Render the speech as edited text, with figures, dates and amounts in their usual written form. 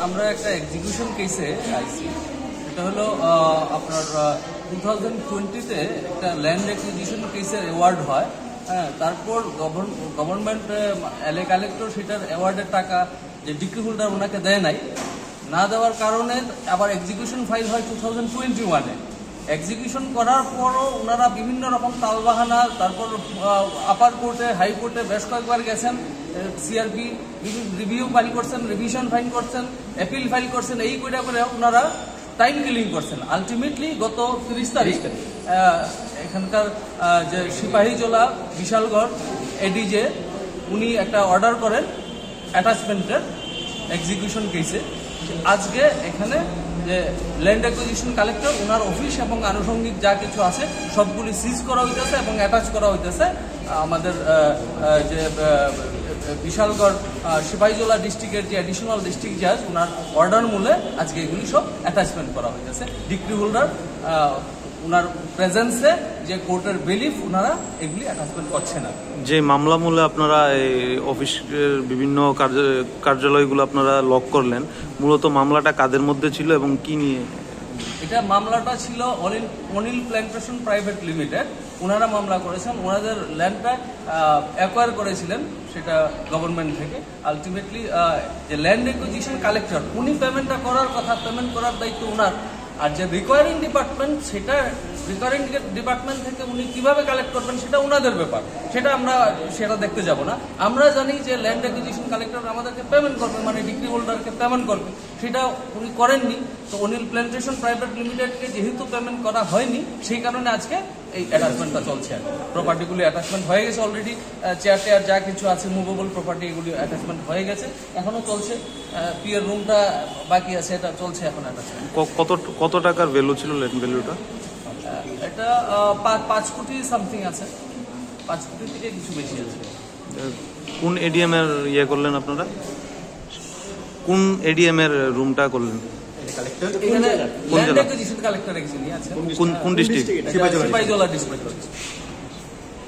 আমরা একটা এক্সিকিউশন কেসে আইছি। এটা হলো আপনার 2020-তে একটা ল্যান্ড অ্যাকুইজিশন কেসের অ্যাওয়ার্ড হয়। হ্যাঁ, তারপর গভর্নমেন্ট এলএ কালেক্টর সেটার অ্যাওয়ার্ডের টাকা যে ডিক্রি হোল্ডার ওনাকে দেয় নাই, না দেওয়ার কারণে আবার এক্সিকিউশন ফাইল হয় 2021-এ। এক্সিকিউশন করার পরও ওনারা বিভিন্ন রকম তালবাহানা, তারপর আপার কোর্টে, হাইকোর্টে বেশ কয়েকবার গেছেন, সিআরপি রিভিউ ফাইল করছেন, রিভিশন ফাইল করছেন, অ্যাপিল ফাইল করছেন, এই করে ওনারা টাইম কিলিং করছেন। আলটিমেটলি গত 30 তারিখ এখানকার যে সিপাহীজলা বিশালগড় এডিজে উনি একটা অর্ডার করেন অ্যাটাচমেন্টের এক্সিকিউশন কেসে। আজকে এখানে যে ল্যান্ড অ্যাকুইজিশন কালেক্টর ওনার অফিস এবং আনুষঙ্গিক যা কিছু আছে সবগুলি সিজ করা হইতেছে এবং অ্যাটাচ করা হইতেছে আমাদের যে বিশালগড় সিপাহীজলা ডিস্ট্রিক্টের যে অ্যাডিশনাল ডিস্ট্রিক্ট জাজ ওনার অর্ডার মূলে আজকে এগুলি সব অ্যাটাচমেন্ট করা হইতেছে। ডিক্রি হোল্ডার ওনার প্রেজেন্সে যে কোর্টের বিলিফ ওনারা এগুলি অ্যাটাচমেন্ট করছে না। যে মামলা মূলে আপনারা অফিসের বিভিন্ন কার্যালয়গুলো আপনারা লক করলেন, মূলত মামলাটা কাদের মধ্যে ছিল এবং কি নিয়ে? এটা মামলাটা ছিল অনিল প্ল্যান্টেশন প্রাইভেট লিমিটেড। ওনারা মামলা করেছেন, ওনাদের ল্যান্ডটা অ্যাকোয়ার করেছিলেন সেটা গভর্নমেন্ট থেকে। আলটিমেটলি যে ল্যান্ড অ্যাকুইজিশন কালেক্টর উনি পেমেন্টটা করার কথা, পেমেন্ট করার দায়িত্ব ওনার। আর যে রিকোয়ারিং ডিপার্টমেন্ট, সেটা রিকোয়ারিং ডিপার্টমেন্ট থেকে উনি কিভাবে কালেক্ট করবেন সেটা ওনাদের ব্যাপার, সেটা দেখতে যাব না। আমরা জানি যে ল্যান্ড অ্যাকুইজিশন কালেক্টর আমাদেরকে পেমেন্ট করবে, মানে ডিক্রি হোল্ডারকে পেমেন্ট করবে, সেটা উনি করেননি। তো অনিল প্ল্যান্টেশন প্রাইভেট লিমিটেডকে যেহেতু পেমেন্ট করা হয়নি, সেই কারণে আজকে এই অ্যাটাচমেন্টটা চলছে। প্রপার্টিগুলি অ্যাটাচমেন্ট হয়ে গেছে অলরেডি, চেয়ার টেয়ার যা কিছু আছে মুভেবল প্রপার্টি এগুলি অ্যাটাচমেন্ট হয়ে গেছে, এখনো চলছে। পিএর রুমটা বাকি আছে, এটা চলছে এখন অ্যাটাচমেন্ট। কত টাকার ভ্যালু ছিল ল্যান্ড ভ্যালুটা? এটা 5 কোটি সামথিং আছে, 5 কোটি থেকে কিছু বেশি আছে। কোন এডিএম এর ইয়ে করলেন আপনারা? কোন এডিএম এর রুমটা করলেন? এখানে ল্যান্ড অ্যাকুইজিশন কালেক্টর এক্সিনি আছে। কোন ডিস্ট্রিক্ট? সিপাহীজলা ডিস্ট্রিক্ট।